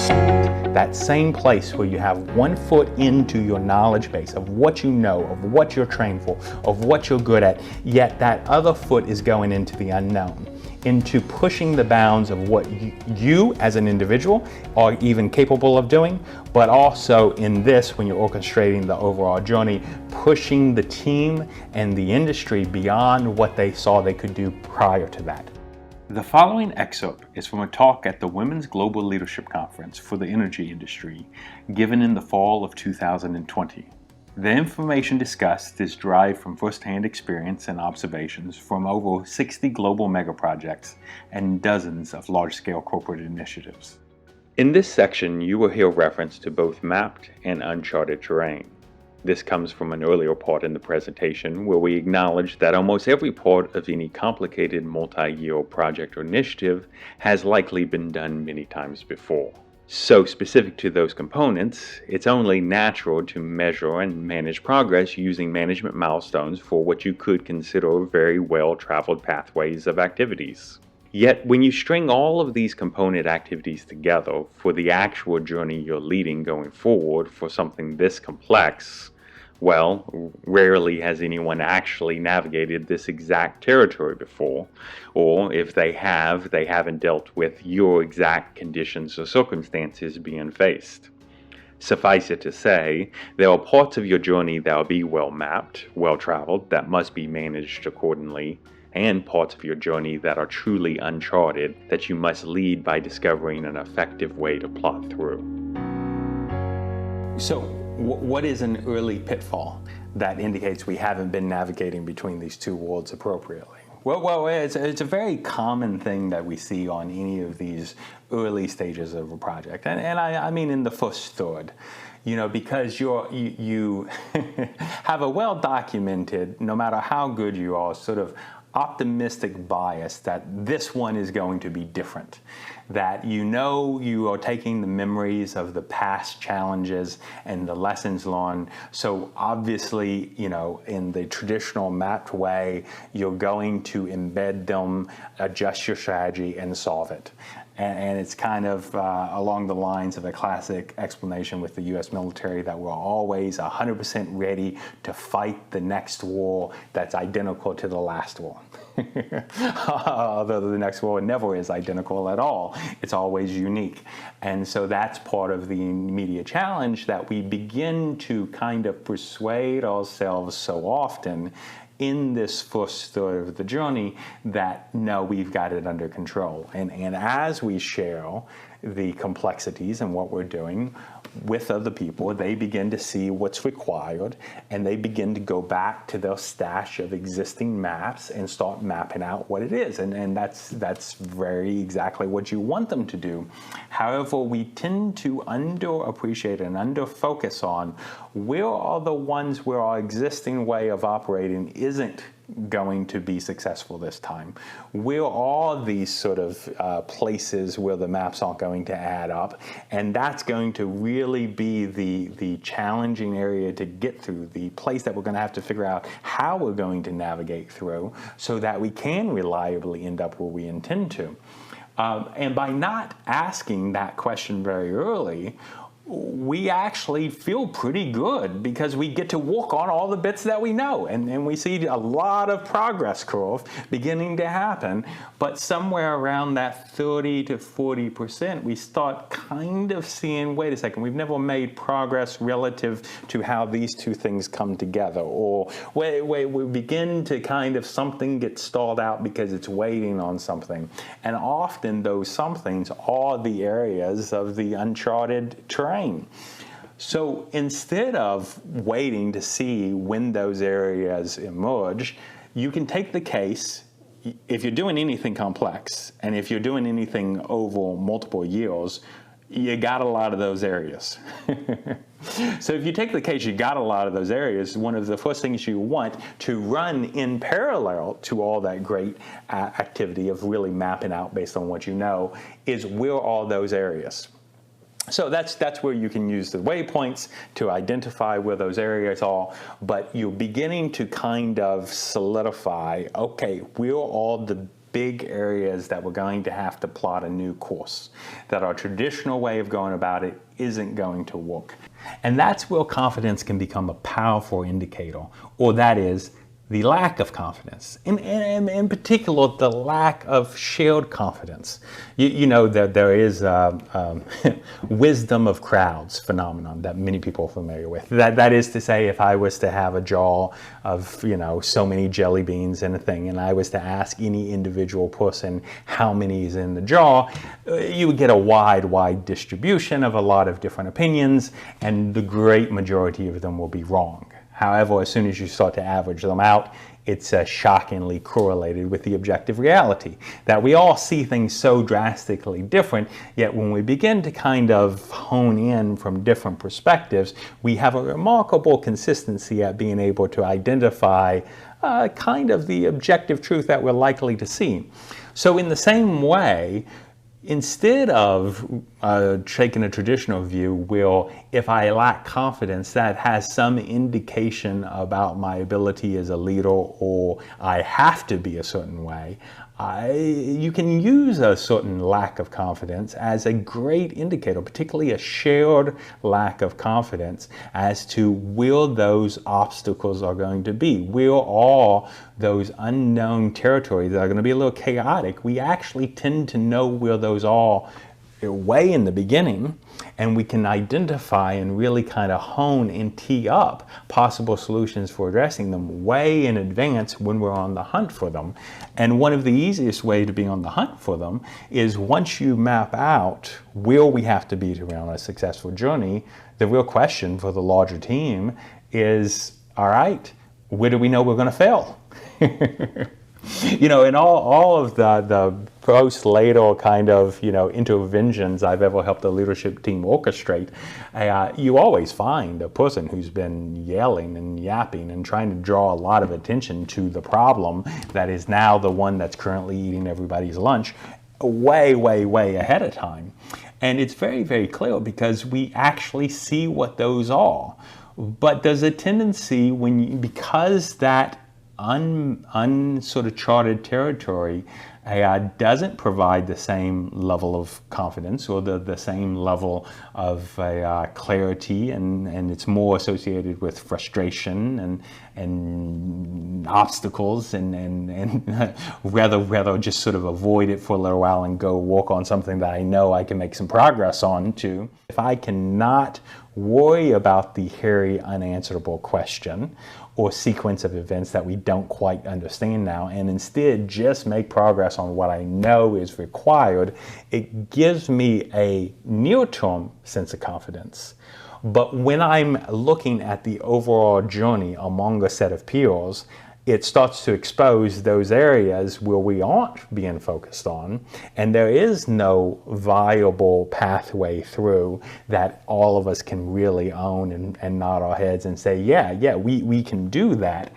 That same place where you have one foot into your knowledge base of what you know, of what you're trained for, of what you're good at, yet that other foot is going into the unknown, into pushing the bounds of what you as an individual are even capable of doing, but also in this, when you're orchestrating the overall journey, pushing the team and the industry beyond what they saw they could do prior to that. The following excerpt is from a talk at the Women's Global Leadership Conference for the Energy Industry, given in the fall of 2020. The information discussed is derived from first-hand experience and observations from over 60 global megaprojects and dozens of large-scale corporate initiatives. In this section, you will hear reference to both mapped and uncharted terrain. This comes from an earlier part in the presentation where we acknowledge that almost every part of any complicated multi-year project or initiative has likely been done many times before. So specific to those components, it's only natural to measure and manage progress using management milestones for what you could consider very well-traveled pathways of activities. Yet, when you string all of these component activities together for the actual journey you're leading going forward for something this complex, well, rarely has anyone actually navigated this exact territory before, or if they have, they haven't dealt with your exact conditions or circumstances being faced. Suffice it to say, there are parts of your journey that will be well mapped, well traveled, that must be managed accordingly, and parts of your journey that are truly uncharted that you must lead by discovering an effective way to plot through. So, what is an early pitfall that indicates we haven't been navigating between these two worlds appropriately? Well, it's a very common thing that we see on any of these early stages of a project, and I mean in the first third. Because you have a well-documented, no matter how good you are, sort of optimistic bias that this one is going to be different. That you are taking the memories of the past challenges and the lessons learned. So obviously, in the traditional mapped way, you're going to embed them, adjust your strategy, and solve it. And it's kind of along the lines of a classic explanation with the U.S. military that we're always 100% ready to fight the next war that's identical to the last war. Although the next war never is identical at all. It's always unique. And so that's part of the immediate challenge that we begin to kind of persuade ourselves so often in this first third of the journey that no, we've got it under control. And as we share the complexities and what we're doing with other people, they begin to see what's required, and they begin to go back to their stash of existing maps and start mapping out what it is. And that's very exactly what you want them to do. However, we tend to underappreciate and underfocus on where are the ones where our existing way of operating isn't going to be successful this time. Where are these sort of places where the maps aren't going to add up? And that's going to really be the challenging area to get through, the place that we're going to have to figure out how we're going to navigate through so that we can reliably end up where we intend to. And by not asking that question very early, we actually feel pretty good because we get to work on all the bits that we know, and we see a lot of progress curve beginning to happen, but somewhere around that 30 to 40%, we start kind of seeing, wait a second, we've never made progress relative to how these two things come together, or we begin to kind of something gets stalled out because it's waiting on something, and often those somethings are the areas of the uncharted terrain. So instead of waiting to see when those areas emerge, you can take the case, if you're doing anything complex, and if you're doing anything over multiple years, you got a lot of those areas. So if you take the case, you got a lot of those areas, one of the first things you want to run in parallel to all that great activity of really mapping out based on what you know is where are all those areas. So that's where you can use the waypoints to identify where those areas are, but you're beginning to kind of solidify, okay, where are all the big areas that we're going to have to plot a new course, that our traditional way of going about it isn't going to work. And that's where confidence can become a powerful indicator, or that is the lack of confidence, in particular, the lack of shared confidence. You know that there is wisdom of crowds phenomenon that many people are familiar with. That is to say, if I was to have a jar of, so many jelly beans in a thing, and I was to ask any individual person how many is in the jar, you would get a wide distribution of a lot of different opinions, and the great majority of them will be wrong. However, as soon as you start to average them out, it's shockingly correlated with the objective reality that we all see things so drastically different, yet when we begin to kind of hone in from different perspectives, we have a remarkable consistency at being able to identify kind of the objective truth that we're likely to see. So in the same way, instead of taking a traditional view, if I lack confidence, that has some indication about my ability as a leader, or I have to be a certain way, you can use a certain lack of confidence as a great indicator, particularly a shared lack of confidence, as to where those obstacles are going to be. Where are those unknown territories that are going to be a little chaotic? We actually tend to know where those are way in the beginning, and we can identify and really kind of hone and tee up possible solutions for addressing them way in advance when we're on the hunt for them. And one of the easiest way to be on the hunt for them is once you map out where we have to be to run a successful journey, the real question for the larger team is, all right, where do we know we're going to fail? In all of the post-later kind of, interventions I've ever helped the leadership team orchestrate, you always find a person who's been yelling and yapping and trying to draw a lot of attention to the problem that is now the one that's currently eating everybody's lunch way ahead of time. And it's very clear because we actually see what those are. But there's a tendency because that sort of charted territory doesn't provide the same level of confidence or the same level of clarity, and it's more associated with frustration and obstacles, and rather just sort of avoid it for a little while and go work on something that I know I can make some progress on too. If I cannot worry about the hairy unanswerable question or sequence of events that we don't quite understand now, and instead just make progress on what I know is required, it gives me a near-term sense of confidence. But when I'm looking at the overall journey among a set of peers, it starts to expose those areas where we aren't being focused on, and there is no viable pathway through that all of us can really own and nod our heads and say, yeah, we can do that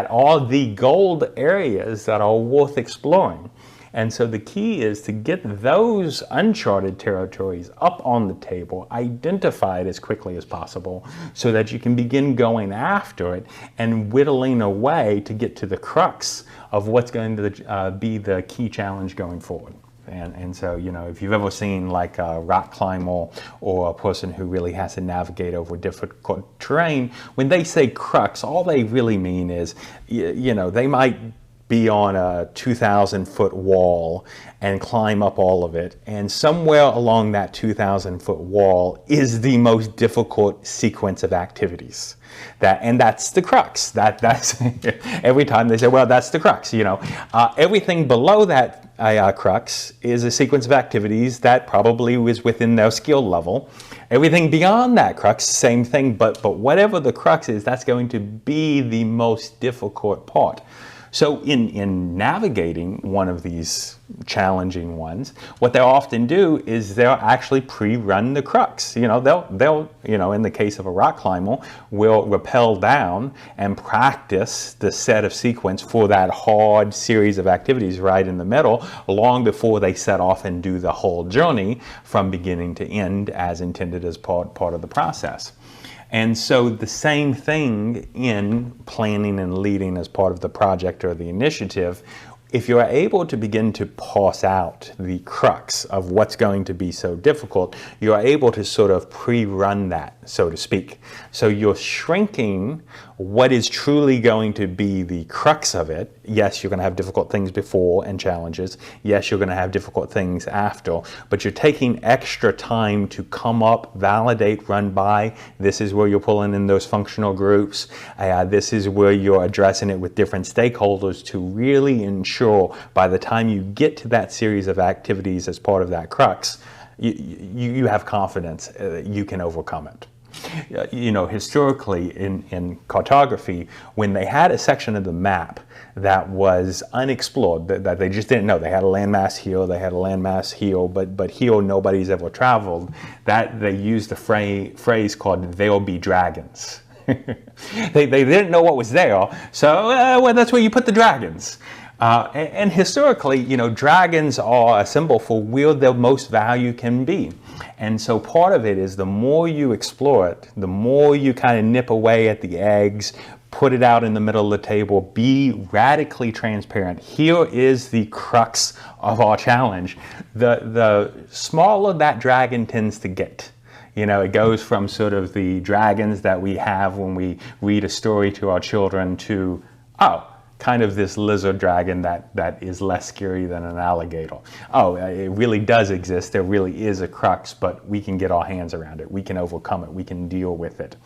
are the gold areas that are worth exploring. And so the key is to get those uncharted territories up on the table, identified as quickly as possible, so that you can begin going after it and whittling away to get to the crux of what's going to be the key challenge going forward. And so, if you've ever seen like a rock climber or a person who really has to navigate over difficult terrain, when they say crux, all they really mean is, they might be on a 2,000-foot wall and climb up all of it, and somewhere along that 2,000-foot wall is the most difficult sequence of activities. That's the crux. That's every time they say, well, that's the crux. Everything below that crux is a sequence of activities that probably was within their skill level. Everything beyond that crux, same thing. But whatever the crux is, that's going to be the most difficult part. So in navigating one of these challenging ones, what they'll often do is they'll actually pre-run the crux. They'll in the case of a rock climber, will rappel down and practice the set of sequence for that hard series of activities right in the middle, long before they set off and do the whole journey from beginning to end as intended as part of the process. And so the same thing in planning and leading as part of the project or the initiative. if you're able to begin to parse out the crux of what's going to be so difficult, you're able to sort of pre-run that, so to speak. So you're shrinking what is truly going to be the crux of it. Yes, you're going to have difficult things before and challenges. Yes, you're going to have difficult things after, but you're taking extra time to come up, validate, run by. This is where you're pulling in those functional groups. This is where you're addressing it with different stakeholders to really ensure by the time you get to that series of activities as part of that crux, you have confidence that you can overcome it. Historically in cartography, when they had a section of the map that was unexplored, that they just didn't know, they had a landmass here, they had a landmass here, but here nobody's ever traveled, that they used a phrase called "there'll be dragons." they didn't know what was there, so well, that's where you put the dragons. And historically, dragons are a symbol for where the most value can be. And so part of it is the more you explore it, the more you kind of nip away at the eggs, put it out in the middle of the table, be radically transparent. Here is the crux of our challenge. The smaller that dragon tends to get. It goes from sort of the dragons that we have when we read a story to our children to, kind of this lizard dragon that is less scary than an alligator. It really does exist. There really is a crux, but we can get our hands around it. We can overcome it. We can deal with it.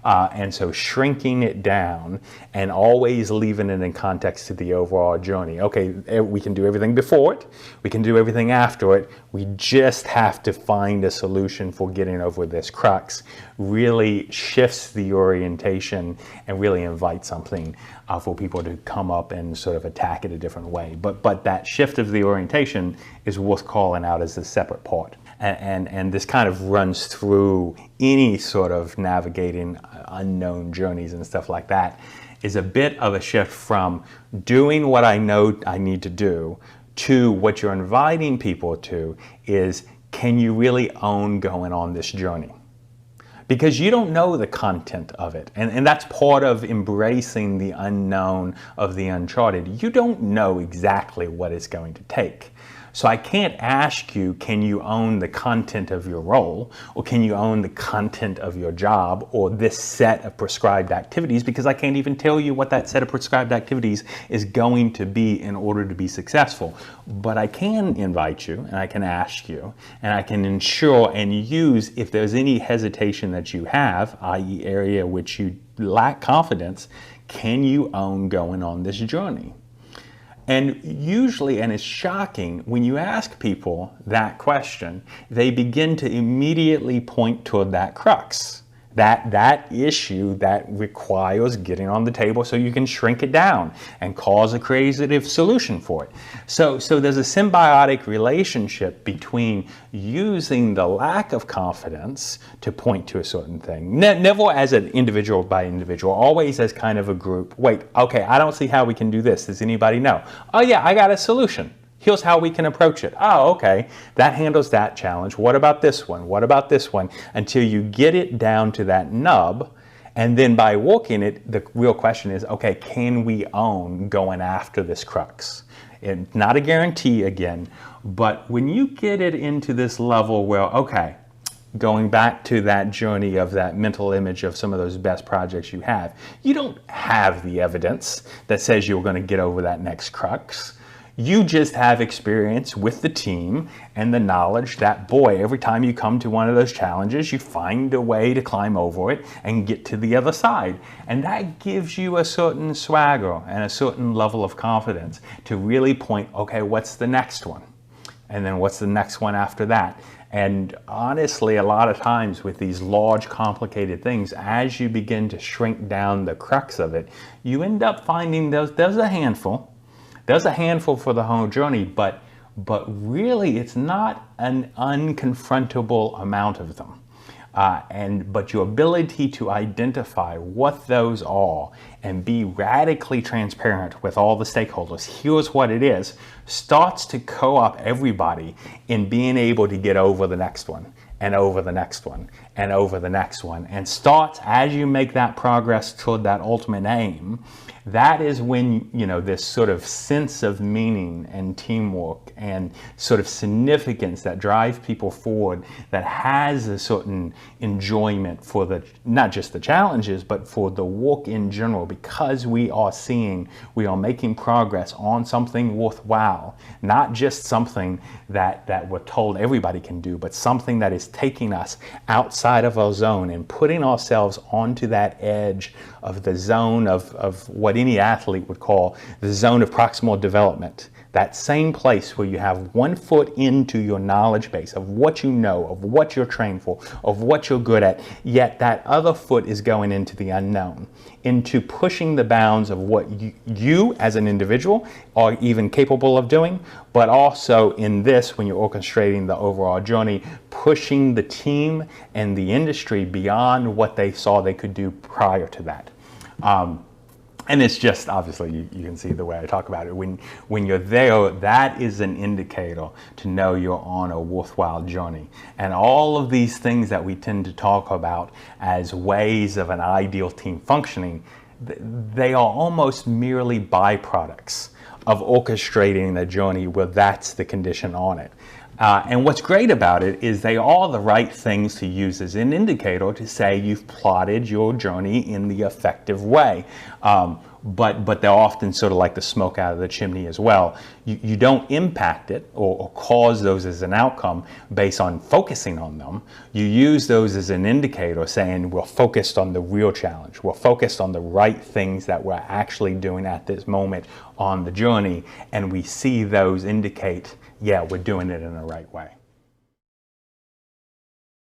And so shrinking it down and always leaving it in context to the overall journey. Okay, we can do everything before it. We can do everything after it. We just have to find a solution for getting over this crux. Really shifts the orientation and really invites something for people to come up and sort of attack it a different way. But that shift of the orientation is worth calling out as a separate part. And this kind of runs through any sort of navigating unknown journeys and stuff like that, is a bit of a shift from doing what I know I need to do to what you're inviting people to is, can you really own going on this journey? Because you don't know the content of it. And that's part of embracing the unknown of the uncharted. You don't know exactly what it's going to take. So I can't ask you, can you own the content of your role, or can you own the content of your job, or this set of prescribed activities, because I can't even tell you what that set of prescribed activities is going to be in order to be successful. But I can invite you, and I can ask you, and I can ensure and use, if there's any hesitation that you have, i.e. area which you lack confidence, can you own going on this journey? And usually, and it's shocking, when you ask people that question, they begin to immediately point toward that crux, that issue that requires getting on the table so you can shrink it down and cause a creative solution for it. So there's a symbiotic relationship between using the lack of confidence to point to a certain thing, never as an individual by individual, always as kind of a group. Wait, okay, I don't see how we can do this. Does anybody know? Oh yeah, I got a solution. Here's how we can approach it. Oh, okay, that handles that challenge. What about this one? What about this one? Until you get it down to that nub, and then by working it, the real question is, okay, can we own going after this crux? It's not a guarantee again, but when you get it into this level where, okay, going back to that journey of that mental image of some of those best projects you don't have the evidence that says you're going to get over that next crux. You just have experience with the team and the knowledge that, boy, every time you come to one of those challenges, you find a way to climb over it and get to the other side. And that gives you a certain swagger and a certain level of confidence to really point, okay, what's the next one? And then what's the next one after that? And honestly, a lot of times with these large, complicated things, as you begin to shrink down the crux of it, you end up finding there's a handful. There's a handful for the whole journey, but really it's not an unconfrontable amount of them. But your ability to identify what those are and be radically transparent with all the stakeholders, here's what it is, starts to co-op everybody in being able to get over the next one and over the next one and over the next one, and start as you make that progress toward that ultimate aim. That is when, you know, this sort of sense of meaning and teamwork and sort of significance that drive people forward, that has a certain enjoyment for the, not just the challenges, but for the work in general, because we are making progress on something worthwhile, not just something that we're told everybody can do, but something that is taking us outside of our zone and putting ourselves onto that edge of the zone of what any athlete would call the zone of proximal development. That same place where you have one foot into your knowledge base of what you know, of what you're trained for, of what you're good at, yet that other foot is going into the unknown, into pushing the bounds of what you as an individual are even capable of doing, but also in this, when you're orchestrating the overall journey, pushing the team and the industry beyond what they saw they could do prior to that. And it's just, obviously, you can see the way I talk about it. When you're there, that is an indicator to know you're on a worthwhile journey. And all of these things that we tend to talk about as ways of an ideal team functioning, they are almost merely byproducts of orchestrating the journey where that's the condition on it. And what's great about it is they are the right things to use as an indicator to say you've plotted your journey in the effective way. But they're often sort of like the smoke out of the chimney as well. You don't impact it or cause those as an outcome based on focusing on them. You use those as an indicator saying we're focused on the real challenge. We're focused on the right things that we're actually doing at this moment on the journey. And we see those indicate, yeah, we're doing it in the right way.